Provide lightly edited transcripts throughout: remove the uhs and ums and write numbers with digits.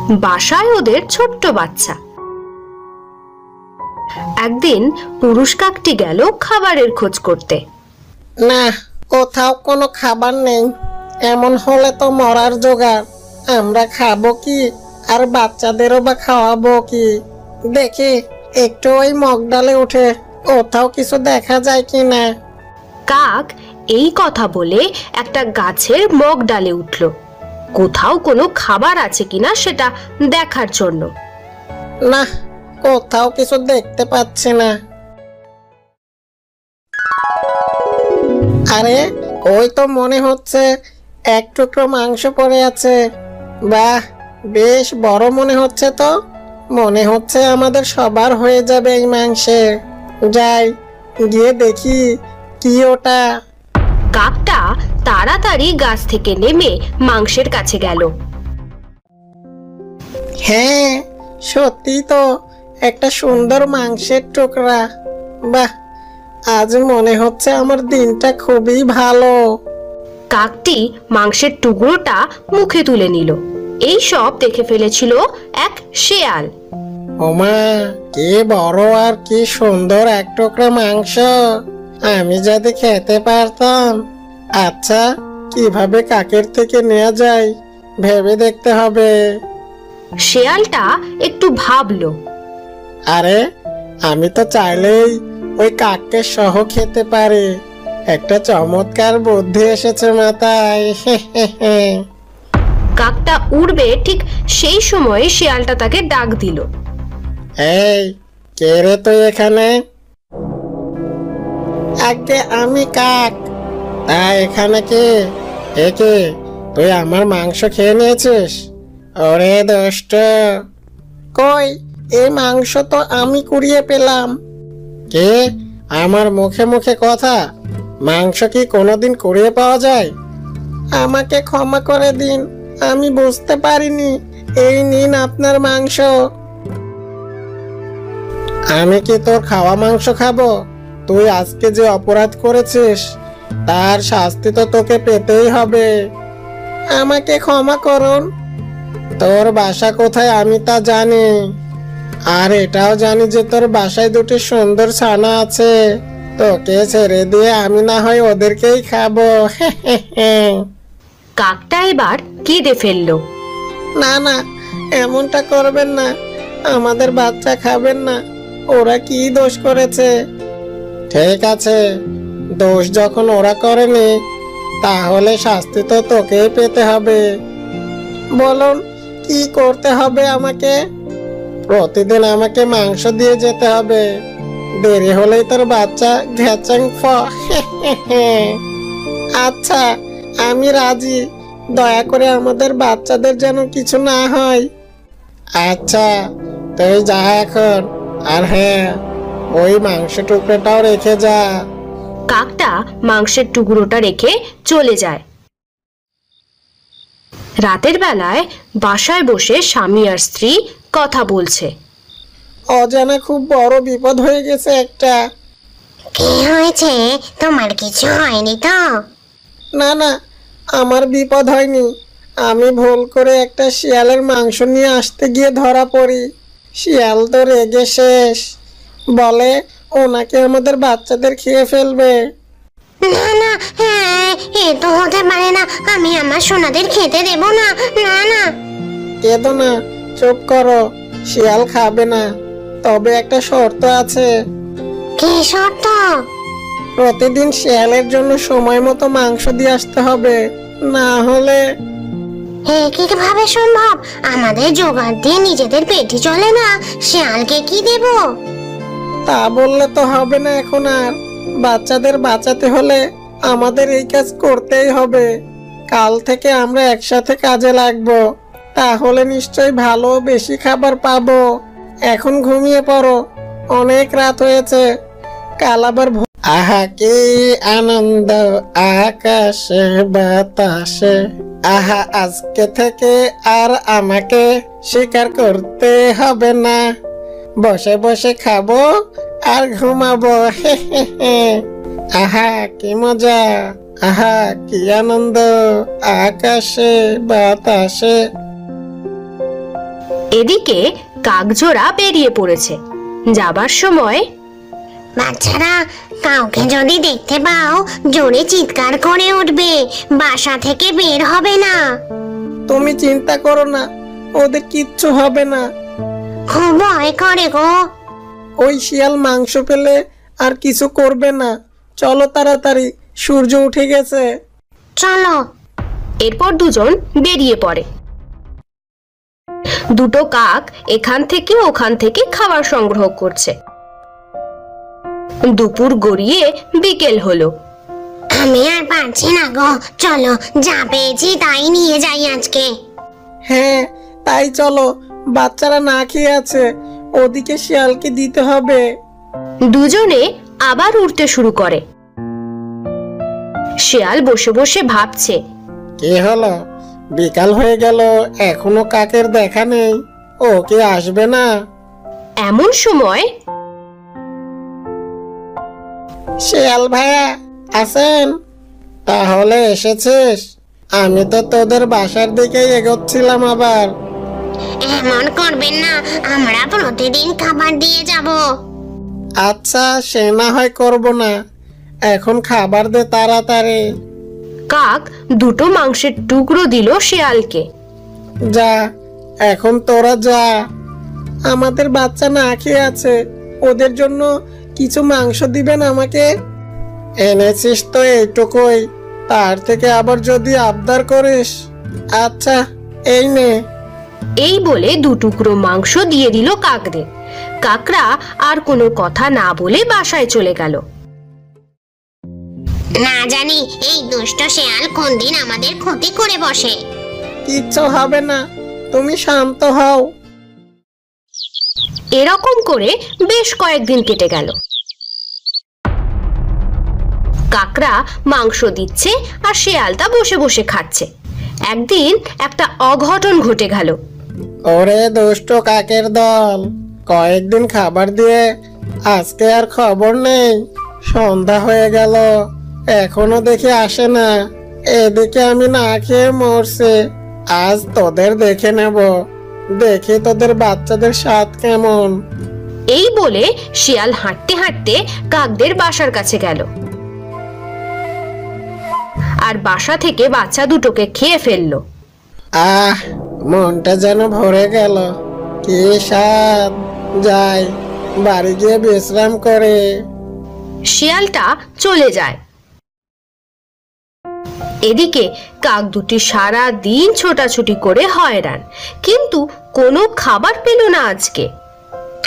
বাসায় ওদের ছোট্ট বাচ্চা। একদিন পুরুষ কাকটি গেল খাবারের খোঁজ করতে। না, কোথাও কোনো খাবার নেই। এমন হলে তো মরার জোগাড়। আমরা খাবো কি আর বাচ্চাদেরও বা খাওয়াবো কি? দেখি একটু ওই মগডালে উঠে কোথাও কিছু দেখা যায় কি না। কাক এই কথা বলে একটা গাছের মগ ডালে উঠল, কোথাও কোনো খাবার আছে কিনা সেটা দেখার জন্য। না, কোথাও কিছু দেখতে পাচ্ছি না। আরে, ওই তো মনে হচ্ছে এক টুকরো মাংস পড়ে আছে। বাহ, বেশ বড় মনে হচ্ছে তো। মনে হচ্ছে আমাদের সবার হয়ে যাবে এই মাংসে। যাই, গিয়ে দেখি কি ওটা। কাকটা তাড়াতাড়ি গাছ থেকে নেমে মাংসের কাছে গেল। হ্যাঁ, সত্যি তো একটা সুন্দর মাংসের টুকরা। বাহ, আজ মনে হচ্ছে আমার দিনটা খুবই ভালো। কাকটি মাংসের টুকরোটা মুখে তুলে নিল। এই সব দেখে ফেলেছিল এক শেয়াল। ওমা, কি বড় আর কি সুন্দর এক টুকরা মাংস! আমি যদি খেতে পারতাম। আচ্ছা, কিভাবে কাকের থেকে নেওয়া যায় ভেবে দেখতে হবে। শেয়ালটা একটু ভাবলো। আরে, আমি তো চাইলেই ওই কাককে সহ খেতে পারি। একটা চমৎকার বুদ্ধি এসেছে মাথায়। কাকটা উড়বে ঠিক সেই সময় শেয়ালটা তাকে ডাক দিল। এই, কে রে তুই এখানে? আগে আমি কাক। তা এখানে কে? কে? তুই আমার মাংস খেয়ে নিয়েছিস? ওরে দুষ্ট! কই, এই মাংস তো আমি কুড়িয়ে পেলাম। কে? আমার মুখে মুখে কথা? মাংস কি কোনোদিন কুড়িয়ে পাওয়া যায়? আমাকে ক্ষমা করে দিন, আমি বুঝতে পারিনি। এই নিন আপনার মাংস। আমি কি তোর খাওয়া মাংস খাবো? তুই আজকে যে অপরাধ করেছিস তার শাস্তি তো তোকে পেতেই হবে। আমাকে ক্ষমা করুন। তোর বাসা কোথায় আমি তা জানি, আর এটাও জানি যে তোর বাসায় দুটি সুন্দর ছানা আছে। তোকে ছেড়ে দিয়ে আমি না হয় ওদেরকেই খাবো। কাকটা এবার কেঁদে ফেললো। না না, এমনটা করবেন না। আমাদের বাচ্চা খাবেন না। ওরা কি দোষ করেছে? ঠিক আছে, দোষ যখন ওরা করেনি তাহলে শাস্তি তো তোকেই পেতে হবে। বলুন, কি করতে হবে আমাকে? প্রতিদিন আমাকে মাংস দিয়ে যেতে হবে। দেরি হলেই তোর বাচ্চা ঘ্যাচাং ফ। আচ্ছা, আমি রাজি। দয়া করে আমাদের বাচ্চাদের যেন কিছু না হয়। আচ্ছা, তুই যা এখন। আর হ্যাঁ, ওই মাংস টুকরোটাও রেখে যা। কাকটা মাংসের টুকরোটা রেখে চলে যায়। রাতের বেলায় বাসায় বসে স্বামী আর স্ত্রী কথা বলছে। অজানা খুব বড় বিপদ হয়ে গেছে একটা। কি হয়েছে? তোমার কিছু হয়নি তো? না না, আমার বিপদ হয়নি। আমি ভুল করে একটা শিয়ালের মাংস নিয়ে আসতে গিয়ে ধরা পড়ি। শিয়াল তো রেগে শেষ। বলে ওনাকে আমাদের বাচ্চাদের খেয়ে ফেলবে। না না, হ্যাঁ, এ তো হতে পারে না। আমি আমার সোনাদের খেতে দেব না। না না। কেঁদো না, চুপ করো। শিয়াল খাবে না, তবে একটা শর্ত আছে। কি শর্ত? প্রতিদিন শিয়ালের জন্য সময় মতো মাংস দিয়ে আসতে হবে, না হলে। কিভাবে সম্ভব? আমাদের জোগাড় দিয়ে নিজেদের পেটই চলে না, শিয়ালকে কি দেব? তা বললে তো হবে না এখন আর। বাচ্চাদের বাঁচাতে হলে আমাদের এই কাজ করতেই হবে। কাল থেকে আমরা একসাথে কাজে লাগবো, তাহলে নিশ্চয়ই ভালো বেশি খাবার পাবো। এখন ঘুমিয়ে পড়ো, অনেক রাত হয়েছে। কাল আবার আহা কি আনন্দ আকাশে বাতাসে। আহা, আজকে থেকে আর আমাকে স্বীকার করতে হবে না। বসে বসে খাবো আর ঘুমাবো। আহা কি মজা! আহা কি আনন্দ আকাশে বাতাসে। এদিকে কাকজোড়া বেরিয়ে পড়েছে। যাবার সময় বাচ্চারা, কাউকে যদি দেখতে পাও জোরে চিৎকার করে উঠবে, বাসা থেকে বের হবে না। তুমি চিন্তা করো না, ওদের কিচ্ছু হবে না। খুব ভয় করে গো। ওই শিয়াল মাংস পেলে আর কিছু করবে না। চলো তাড়াতাড়ি, সূর্য উঠে গেছে। চলো। এরপর দুজন বেরিয়ে পড়ে। দুটো কাক এখান থেকে ওখান থেকে খাবার সংগ্রহ করছে। দুপুর গড়িয়ে বিকেল হলো। আমি আর পারছি না গো, চলো যা পেয়েছি তাই নিয়ে যাই আজকে। হ্যাঁ তাই চলো, বাচ্চারা না খেয়ে আছে, ওদিকে শিয়ালকে দিতে হবে। দুজনে আবার উড়তে শুরু করে। শিয়াল বসে বসে ভাবছে, কি হলো, বিকাল হয়ে গেল, এখনো কাকের দেখা নেই। ও কি আসবে না? এমন সময় শিয়াল ভাইয়া আছেন? তাহলে এসেছিস? আমি তো তোদের বাসার দিকে এগোচ্ছিলাম। আবার এমন করবেন না, আমরা প্রতিদিন খাবার দিয়ে যাব। আচ্ছা, সে না হয় করব না, এখন খাবার দে তাড়াতাড়ি। কাক দুটো মাংসের টুকরো দিল শিয়ালকে। যা, এখন তোরা যা। আমাদের বাচ্চা না খেয়ে আছে, ওদের জন্য কিছু মাংস দিবেন আমাকে। এনেছিস তো এইটুকুই, তার থেকে আবার যদি আবদার করিস। আচ্ছা, এই নে। এই বলে দু টুকরো মাংস দিয়ে দিল কাকদের। কাকরা আর কোনো কথা না বলে বাসায় চলে গেল। না জানি এই দুষ্ট শেয়াল কোন দিন আমাদের ক্ষতি করে বসে। কিচ্ছু হবে না, তুমি শান্ত হও। এরকম করে বেশ কয়েকদিন কেটে গেল। কাকরা মাংস দিচ্ছে আর শেয়ালটা বসে বসে খাচ্ছে। একদিন একটা অঘটন ঘটে গেল। ওরে দুষ্ট কাকের দল, কয়েকদিন খাবার দিয়ে আজকে আর খবর নেই। সন্ধ্যা হয়ে গেল, এখনো দেখি আসে না। এদিকে আমি না খেয়ে মরছি। আজ তোদের দেখে নেব, দেখি তোদের বাচ্চাদের স্বাদ কেমন। এই বলে শিয়াল হাঁটতে হাঁটতে কাকদের বাসার কাছে গেল আর বাসা থেকে বাচ্চা দুটোকে খেয়ে ফেললো। আহ, মনটা যেন ভরে গেল, কি স্বাদ। যাই, বাড়ি গিয়ে বিশ্রাম করে। শিয়ালটা চলে যায়। এদিকে কাক দুটি সারা দিন ছোটাছুটি করে হয়রান, কিন্তু কোনো খাবার পেল না আজকে।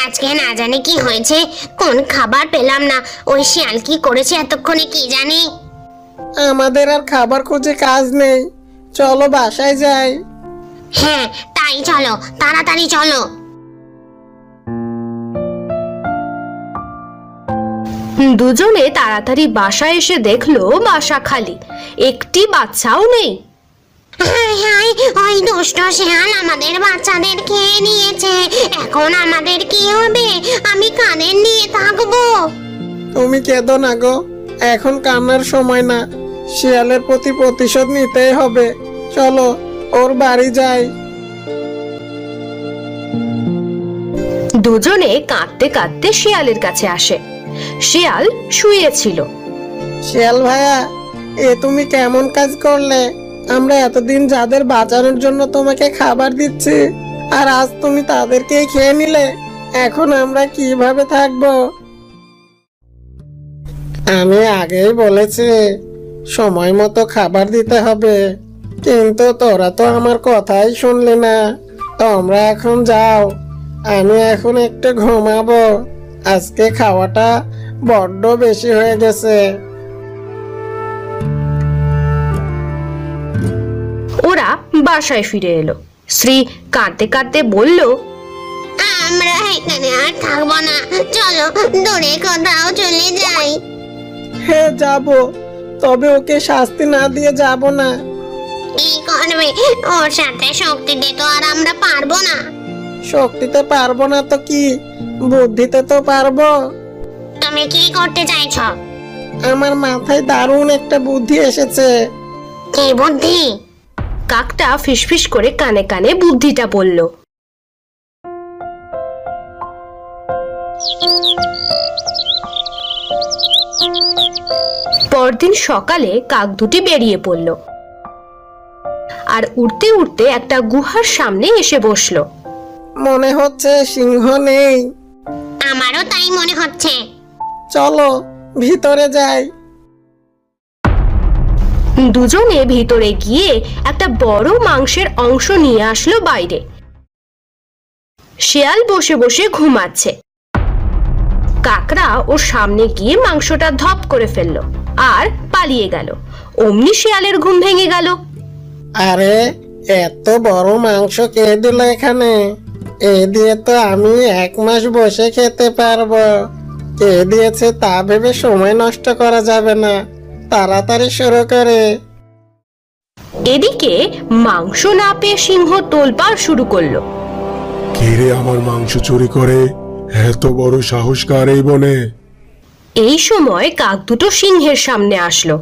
আজকে না জানি কি হয়েছে, কোন খাবার পেলাম না। ওই শিয়াল কি করেছে এতক্ষণে কি জানি। আমাদের আর খাবার খুঁজে কাজ নেই, চলো বাসায় যাই। হ্যাঁ তাই চলো, তাড়াতাড়ি চলো। দুজনে তাড়াতাড়ি বাসায় এসে দেখলো বাসা খালি, একটি বাচ্চাও নেই। হায় হায়, ওই দুষ্ট শিয়াল আমাদের বাচ্চাদের খেয়ে নিয়েছে। এখন আমাদের কি হবে? আমি কাদের নিয়ে থাকবো? তুমি কেঁদো না গো, এখন কান্নার সময় না। শিয়ালের প্রতি প্রতিশোধ নিতেই হবে। চলো ওর বাড়ি যাই। দুজনে কাঁদতে কাঁদতে শিয়ালের কাছে আসে। শিয়াল শুয়েছিল। শিয়াল ভাইয়া, এ তুমি কেমন কাজ করলে? আমরা এতদিন যাদের বাঁচানোর জন্য তোমাকে খাবার দিচ্ছি, আর আজ তুমি তাদেরকেই খেয়ে নিলে। এখন আমরা কিভাবে থাকবো? আমি আগেই বলেছি সময় মতো খাবার দিতে হবে, কিন্তু তোরা তো আমার কথাই শুনলি না। তোমরা এখন যাও, আমি এখন একটু ঘুমাবো। আজকে খাওয়াটা বড্ড বেশি হয়ে গেছে। ওরা বাসায় ফিরে এলো। শ্রী কাঁদতে কাঁদতে বলল, আমরা এখানে আর থাকবো না, চলো দূরে কোথাও চলে যাই। হ্যাঁ যাব, তবে ওকে শাস্তি না দিয়ে যাব না। কি করবে? ওর সাথে শক্তি দিতে আর আমরা পারবো না। শক্তিতে পারবো না তো কি, বুদ্ধিতে তো পারবো। তুমি কি করতে চাইছো? আমার মাথায় দারুণ একটা বুদ্ধি এসেছে। কি বুদ্ধি? কাকটা ফিসফিস করে কানে কানে বুদ্ধিটা বলল। পরদিন সকালে কাক দুটি বেরিয়ে পড়ল আর উড়তে উড়তে একটা গুহার সামনে এসে বসলো। মনে হচ্ছে সিংহ নেই। আমারও তাই মনে হচ্ছে। চলো ভিতরে যাই। দুজনে ভিতরে গিয়ে একটা বড় মাংসের অংশ নিয়ে আসলো বাইরে। শেয়াল বসে বসে ঘুমাচ্ছে। কাকড়া ওর সামনে গিয়ে মাংসটা ধপ করে ফেললো আর পালিয়ে গেল। অমনি শেয়ালের ঘুম ভেঙে গেল। আরে এত বড় মাংস কে দিল এখানে? এ দিয়ে তো আমি 1 মাস বসে খেতে পারবো। কে দিয়েছে তা ভেবে সময় নষ্ট করা যাবে না, তাড়াতাড়ি শুরু করে। এদিকে মাংস না পেয়ে সিংহ তোলপাড় শুরু করলো। কে রে আমার মাংস চুরি করে? এত বড় সাহস কার এই বনে? এই সময় কাক দুটো সিংহের সামনে আসলো।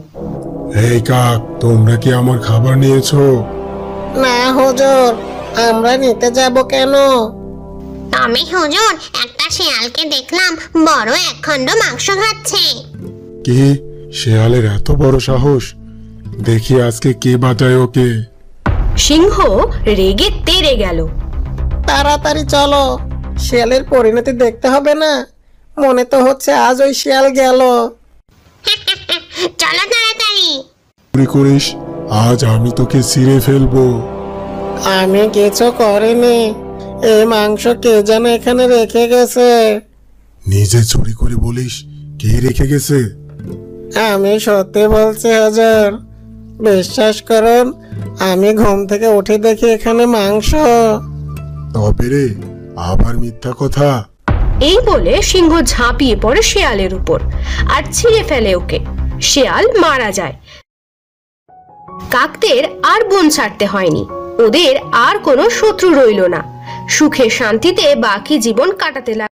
এই কাক, তোমরা কি আমার খাবার নিয়েছো? না হুজুর, আমরা নিতে যাব কেন? তবে হুজুর, একটা শিয়ালকে দেখলাম বড় 1 খণ্ড মাংস খাচ্ছে। কি, শেয়ালের এত বড় সাহস? দেখি আজকে কে বাঁচায় ওকে। সিংহ রেগে তেড়ে গেল। তাড়াতাড়ি চলো, শিয়ালের পরিণতি দেখতে হবে না? মনে তো হচ্ছে আজ ওই শিয়াল গেল। চলো তাড়াতাড়ি। চুরি করিস, আজ আমি তোকে ছিঁড়ে ফেলবো। আমি কিছু করিনি, এই মাংস কে যেন এখানে রেখে গেছে। নিজে চুরি করে বলিস কে রেখে গেছে? আমি সত্যি বলছি হুজুর, বিশ্বাস করুন, আমি ঘুম থেকে উঠে দেখি এখানে মাংস। তবে রে, আবার মিথ্যা কথা? এই বলে সিংহ ঝাঁপিয়ে পড়ে শেয়ালের উপর আর ছিঁড়ে ফেলে ওকে। শেয়াল মারা যায়। কাকদের আর বন ছাড়তে হয়নি। ওদের আর কোনো শত্রু রইল না। সুখে শান্তিতে বাকি জীবন কাটাতে লাগলো।